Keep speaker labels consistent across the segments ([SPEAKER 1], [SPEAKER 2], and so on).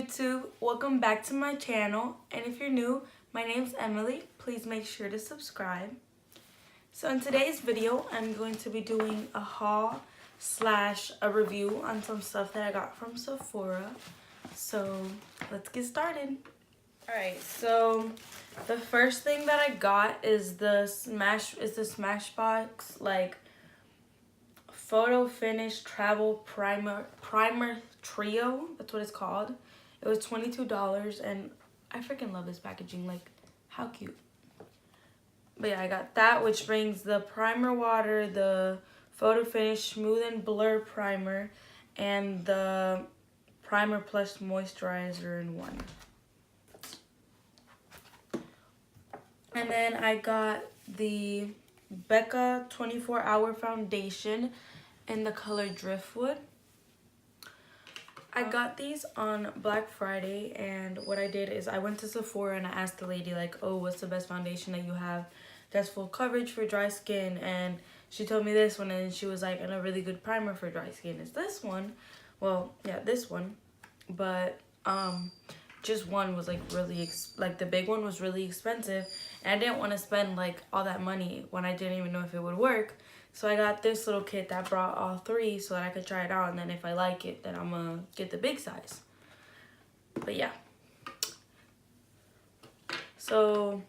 [SPEAKER 1] YouTube, welcome back to my channel, and if you're new, my name's Emily. Please make sure to subscribe. So in today's video, I'm going to be doing a haul slash a review on some stuff that I got from Sephora. So let's get started. Alright, so the first thing that I got is the Smashbox like photo finish travel primer trio. That's what it's called. It was $22 and I freaking love this packaging. Like, how cute. But yeah, I got that, which brings the primer water, the photo finish smooth and blur primer, and the primer plus moisturizer in one. And then I got the Becca 24-hour foundation in the color Driftwood. I got these on Black Friday, and what I did is I went to Sephora and I asked the lady like, oh, what's the best foundation that you have that's full coverage for dry skin? And she told me this one, and she was like, and a really good primer for dry skin is this one. Well, yeah, this one, but just one was like really the big one was really expensive, and I didn't want to spend like all that money when I didn't even know if it would work. So I got this little kit that brought all three so that I could try it out, and then if I like it, then I'm gonna get the big size. But yeah. So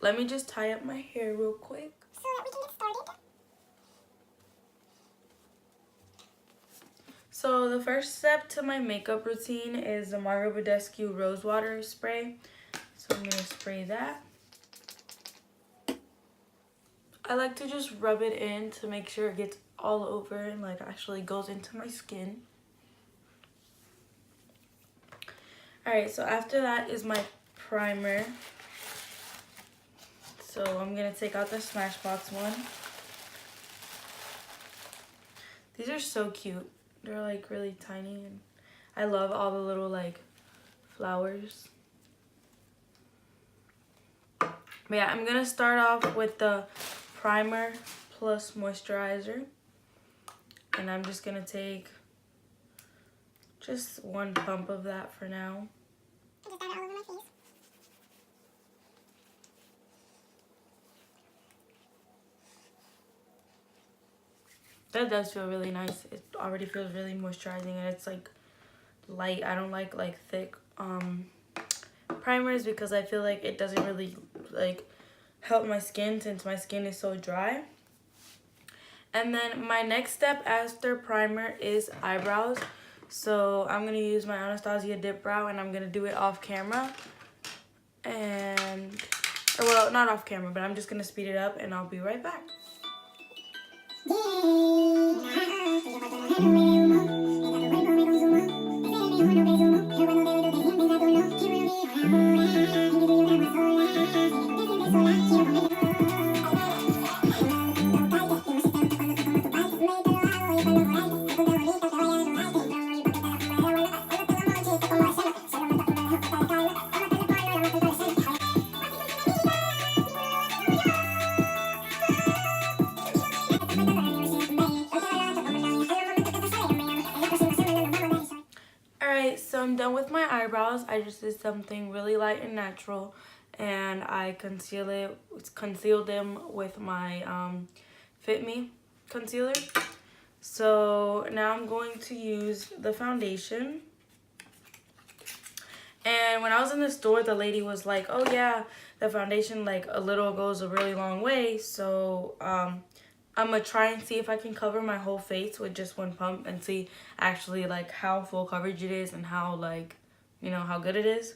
[SPEAKER 1] let me just tie up my hair real quick
[SPEAKER 2] so that we can get started.
[SPEAKER 1] So the first step to my makeup routine is the Mario Badescu Rose Water Spray. So I'm gonna spray that. I like to just rub it in to make sure it gets all over and like actually goes into my skin. Alright, so after that is my primer. So I'm gonna take out the Smashbox one. These are so cute. They're like really tiny, and I love all the little like flowers. But yeah, I'm gonna start off with the primer plus moisturizer, and I'm just gonna take just one pump of that for now.
[SPEAKER 2] Just dab it all over my face.
[SPEAKER 1] That does feel really nice. It already feels really moisturizing, and it's like light. I don't like thick primers because I feel like it doesn't really like help my skin since my skin is so dry. And then my next step after primer is eyebrows. So I'm gonna use my Anastasia Dip Brow, and I'm gonna do it off camera. And, or well, not off camera, but I'm just gonna speed it up, and I'll be right back. So I'm done with my eyebrows. I just did something really light and natural, and I concealed them with my Fit Me concealer. So now I'm going to use the foundation. And when I was in the store, the lady was like, oh yeah, the foundation like a little goes a really long way. So I'm gonna try and see if I can cover my whole face with just one pump and see actually like how full coverage it is and how like, you know, how good it is.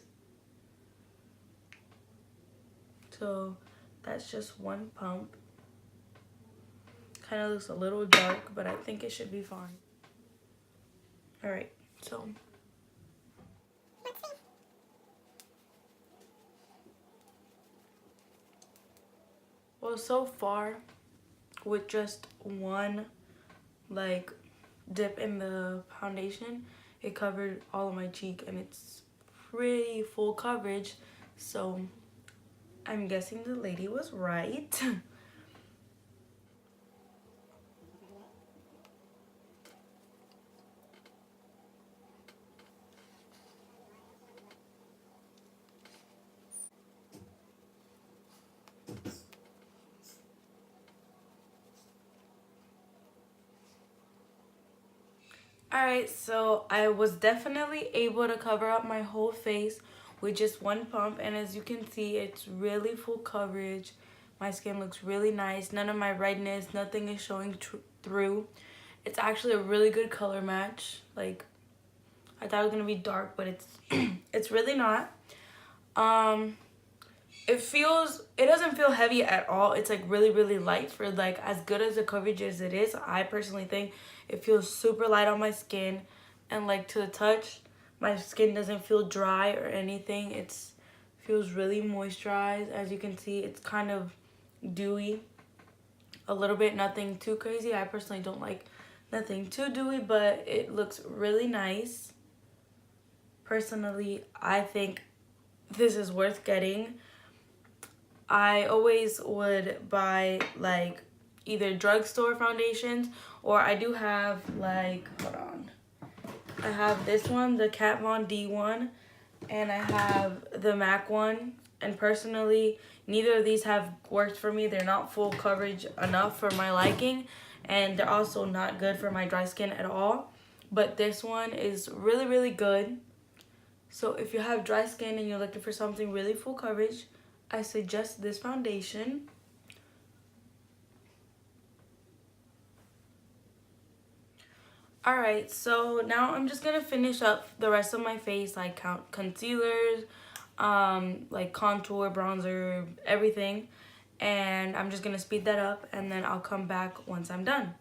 [SPEAKER 1] So that's just one pump. Kind of looks a little dark, but I think it should be fine. Alright, so. Well, so far, with just one like dip in the foundation, it covered all of my cheek, and it's pretty full coverage, so I'm guessing the lady was right. Alright, so I was definitely able to cover up my whole face with just one pump, and as you can see, it's really full coverage. My skin looks really nice. None of my redness, nothing is showing through. It's actually a really good color match. Like, I thought it was gonna be dark, but it's it's really not. It doesn't feel heavy at all. It's like really light for like as good as the coverage as it is. I personally think it feels super light on my skin, and like to the touch, my skin doesn't feel dry or anything. It's feels really moisturized. As you can see, it's kind of dewy a little bit, nothing too crazy. I personally don't like nothing too dewy, but it looks really nice. Personally, I think this is worth getting. I always would buy like either drugstore foundations, or I do have like, hold on, I have this one, the Kat Von D one, and I have the MAC one, and personally neither of these have worked for me. They're not full coverage enough for my liking, and they're also not good for my dry skin at all, but this one is really good. So if you have dry skin and you're looking for something really full coverage, I suggest this foundation. Alright, so now I'm just gonna finish up the rest of my face, like concealers, like contour, bronzer, everything. And I'm just gonna speed that up, and then I'll come back once I'm done.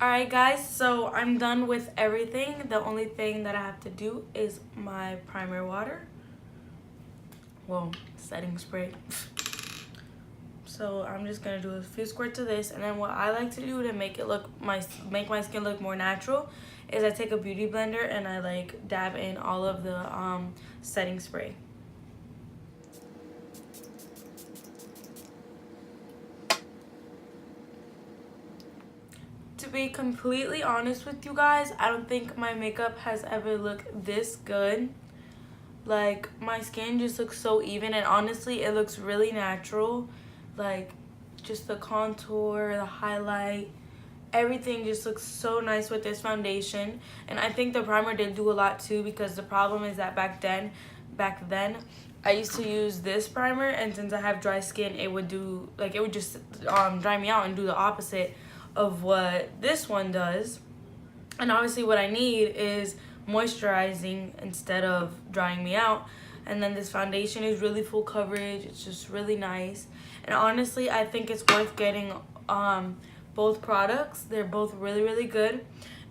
[SPEAKER 1] Alright guys, so I'm done with everything. The only thing that I have to do is my primer water. Well, setting spray. So I'm just gonna do a few squirts of this, and then what I like to do to make my skin look more natural is I take a beauty blender and I like dab in all of the setting spray. To be completely honest with you guys, I don't think my makeup has ever looked this good. Like, my skin just looks so even, and honestly it looks really natural. Like, just the contour, the highlight, everything just looks so nice with this foundation. And I think the primer did do a lot too, because the problem is that back then I used to use this primer, and since I have dry skin, it would just dry me out and do the opposite of what this one does. And obviously what I need is moisturizing instead of drying me out. And then this foundation is really full coverage. It's just really nice. And honestly, I think it's worth getting both products. They're both really, really good.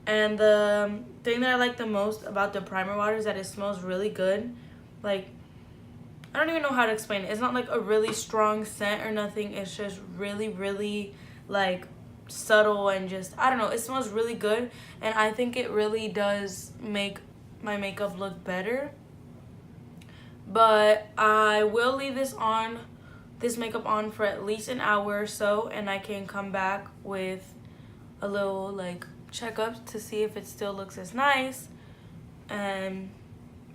[SPEAKER 1] And the thing that I like the most about the primer water is that it smells really good. Like, I don't even know how to explain it. It's not like a really strong scent or nothing. It's just really, really like subtle and just, I don't know. It smells really good. And I think it really does make my makeup look better. But I will leave this makeup on for at least an hour or so. And I can come back with a little like checkup to see if it still looks as nice. And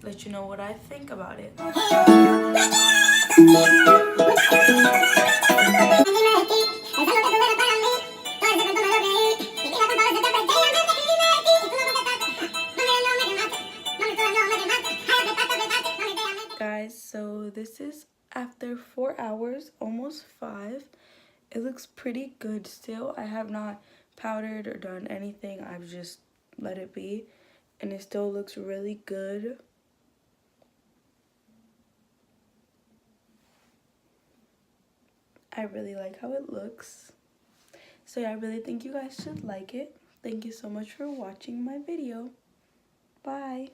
[SPEAKER 1] let you know what I think about it. Guys, so this is after 4 hours, almost 5. It looks pretty good still. I have not powdered or done anything. I've just let it be. And it still looks really good. I really like how it looks. So yeah, I really think you guys should like it. Thank you so much for watching my video. Bye.